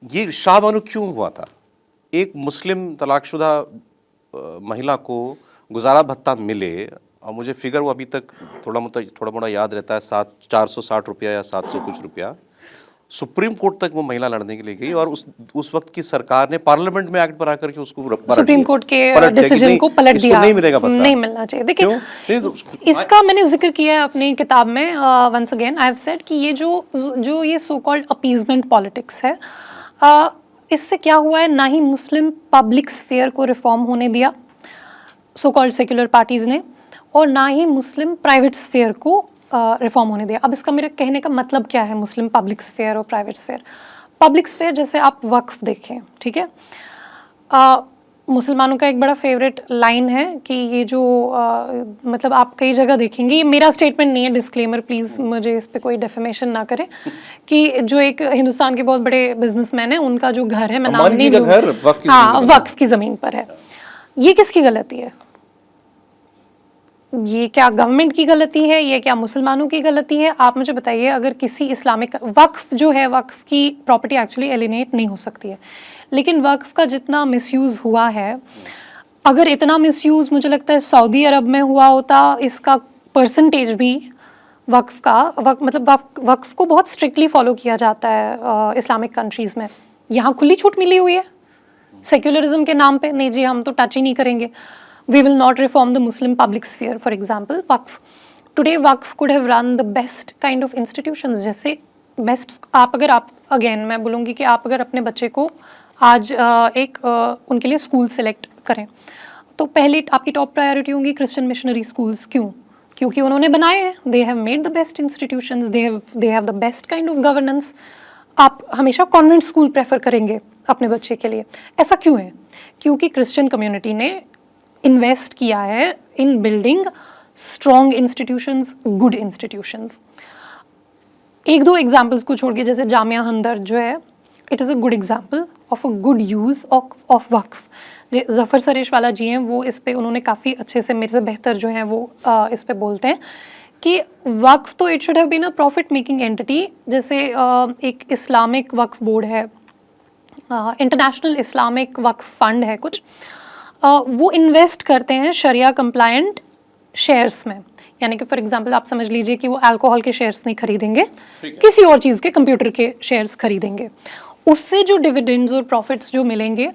ये शाहबानो क्यों हुआ था? एक मुस्लिम तलाकशुदा महिला को गुजारा भत्ता मिले, और मुझे फिगर वो अभी तक थोड़ा मोड़ा याद रहता है, 460 रुपया या 700 कुछ रुपया, सुप्रीम कोर्ट तक वो महिला लड़ने के लिए गई और उस वक्त की सरकार ने पार्लियामेंट में एक्ट बना करके उसको सुप्रीम कोर्ट के डिसीजन को पलट दिया, नहीं मिलेगा भत्ता, नहीं मिलना चाहिए। देखिए इसका मैंने जिक्र किया है अपनी किताब में, once again I have said कि ये जो ये सो कॉल्ड अपीजमेंट पॉलिटिक्स है, इससे क्या हुआ है, ना ही मुस्लिम पब्लिक स्फेयर को रिफॉर्म होने दिया सो कॉल्ड सेक्युलर पार्टीज ने, और ना ही मुस्लिम प्राइवेट स्फेयर को रिफॉर्म होने दिया। अब इसका मेरे कहने का मतलब क्या है, मुस्लिम पब्लिक स्फेयर और प्राइवेट स्फेयर? पब्लिक स्फेयर जैसे आप वक्फ देखें, ठीक है, मुसलमानों का एक बड़ा फेवरेट लाइन है कि ये जो मतलब आप कई जगह देखेंगे, ये मेरा स्टेटमेंट नहीं है, डिस्क्लेमर प्लीज़ मुझे इस पे कोई डेफेमेशन ना करें, कि जो एक हिंदुस्तान के बहुत बड़े बिजनेसमैन है, उनका जो घर है, मैं नाम नहीं लूँगी, हाँ, वक्फ की ज़मीन पर है। ये किसकी गलती है? ये क्या गवर्नमेंट की गलती है? ये क्या मुसलमानों की गलती है? आप मुझे बताइए। अगर किसी इस्लामिक वक्फ जो है, वक्फ की प्रॉपर्टी एक्चुअली एलिनेट नहीं हो सकती है, लेकिन वक्फ का जितना मिसयूज़ हुआ है, अगर इतना मिसयूज़ मुझे लगता है सऊदी अरब में हुआ होता, इसका परसेंटेज भी वक्फ का मतलब वक्फ को बहुत स्ट्रिक्टली फॉलो किया जाता है इस्लामिक कंट्रीज़ में। यहाँ खुली छूट मिली हुई है सेक्युलरिज्म के नाम पे, नहीं जी हम तो टच ही नहीं करेंगे, we will not reform the Muslim public sphere, for example, Waqf. Today, Waqf could have run the best kind of institutions, जैसे best, आप again मैं बोलूँगी कि आप अगर अपने बच्चे को आज उनके लिए स्कूल सेलेक्ट करें, तो पहले आपकी टॉप प्रायोरिटी होंगी क्रिश्चियन मिशनरी स्कूल्स। क्यों? क्योंकि उन्होंने बनाए हैं, they have made the best institutions, they have the best kind of governance। आप हमेशा कॉन्वेंट स्कूल प्रेफर करेंगे अपने बच्चे के लिए। ऐसा क्यों है? क्योंकि क्रिश्चियन कम्युनिटी ने इन्वेस्ट किया है इन building strong institutions, good institutions. एक दो एग्जाम्पल्स को छोड़ के, जैसे जामिया हमदर्द जो है, it is a good example of a good use of waqf. Zafar Sareshwala ji हैं, वो इस पे उन्होंने काफ़ी अच्छे से, मेरे से बेहतर जो हैं वो इस पे बोलते हैं कि वक्फ तो it should have been a profit making entity. जैसे एक इस्लामिक वक्फ बोर्ड है, इंटरनेशनल इस्लामिक वक्फ फंड है कुछ, वो इन्वेस्ट करते हैं शरिया कंप्लायंट शेयर्स में। यानी कि फॉर एग्जांपल आप समझ लीजिए कि वो अल्कोहल के शेयर्स नहीं खरीदेंगे, किसी और चीज़ के, कंप्यूटर के शेयर्स खरीदेंगे। उससे जो डिविडेंड्स और प्रॉफिट्स जो मिलेंगे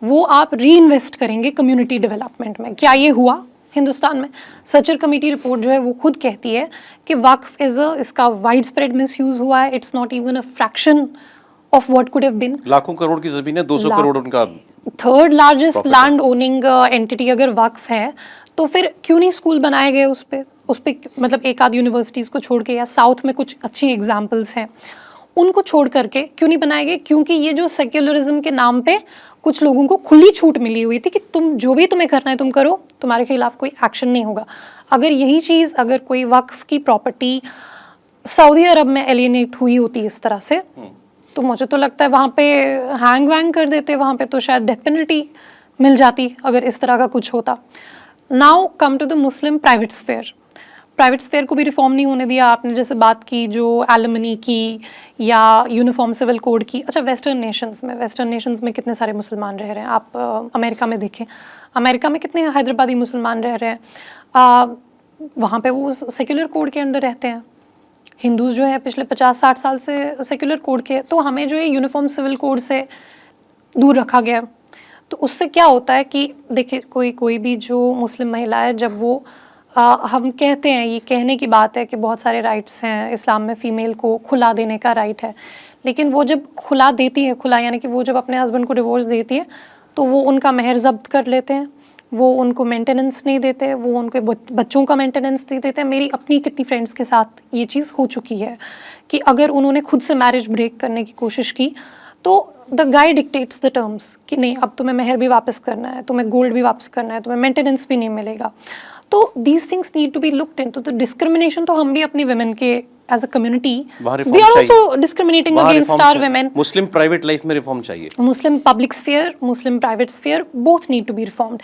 वो आप री इन्वेस्ट करेंगे कम्युनिटी डेवलपमेंट में। क्या ये हुआ हिंदुस्तान में? सचर कमेटी रिपोर्ट जो है वो खुद कहती है कि वक्फ इसका वाइड स्प्रेड मिसयूज़ हुआ है। It's not even a fraction of what could have been. लाखों करोड़ की ज़मीन है, 200 करोड़ उनका third largest land owning entity अगर वक्फ है, तो फिर क्यों नहीं स्कूल बनाए गए उस पे मतलब एक आध यूनिवर्सिटीज़ को छोड़ के, या साउथ में कुछ अच्छी एग्जांपल्स हैं उनको छोड़ करके क्यों नहीं बनाए गए? क्योंकि ये जो सेक्युलरिज्म के नाम पे कुछ लोगों को खुली छूट मिली हुई थी कि तुम जो भी तुम्हें करना है तुम करो, तुम्हारे खिलाफ कोई एक्शन नहीं होगा। अगर यही चीज़, अगर कोई वक्फ की प्रॉपर्टी सऊदी अरब में एलिनेट हुई होती इस तरह से, तो मुझे तो लगता है वहाँ पे हैंग वैंग कर देते, वहाँ पे तो शायद डेथ पेनल्टी मिल जाती अगर इस तरह का कुछ होता। Now come to the Muslim private sphere. Private sphere को भी रिफॉर्म नहीं होने दिया। आपने जैसे बात की जो एलिमनी की या यूनिफॉर्म सिविल कोड की। अच्छा, वेस्टर्न नेशंस में कितने सारे मुसलमान रह रहे हैं? आप अमेरिका में देखें, अमेरिका में कितने हैदराबादी मुसलमान रह रहे हैं, वहाँ पे वो सेक्युलर कोड के अंडर रहते हैं। हिंदूज़ जो है पिछले 50-60 साल से सेक्युलर कोड के, तो हमें जो है यूनिफॉर्म सिविल कोड से दूर रखा गया। तो उससे क्या होता है कि देखिए कोई भी जो मुस्लिम महिला है, जब वो हम कहते हैं, ये कहने की बात है कि बहुत सारे राइट्स हैं इस्लाम में, फ़ीमेल को खुला देने का राइट है, लेकिन वो जब खुला देती है, खुला यानी कि वो जब अपने हस्बैंड को डिवोर्स देती है तो वो उनका मेहर ज़ब्त कर लेते हैं, वो उनको मेंटेनेंस नहीं देते, वो उनके बच्चों का मेंटेनेंस नहीं देते। मेरी अपनी कितनी फ्रेंड्स के साथ ये चीज़ हो चुकी है कि अगर उन्होंने खुद से मैरिज ब्रेक करने की कोशिश की तो the guy dictates the terms कि नहीं, अब तुम्हें मेहर भी वापस करना है, तुम्हें गोल्ड भी वापस करना है, तुम्हें मेंटेनेंस भी नहीं मिलेगा। तो these things need to be looked into. तो डिस्क्रिमिनेशन तो हम भी अपनी वुमेन के as a community, we are also discriminating against our women. Muslim private life में रिफॉर्म चाहिए, Muslim public sphere, Muslim private sphere, both need to be reformed.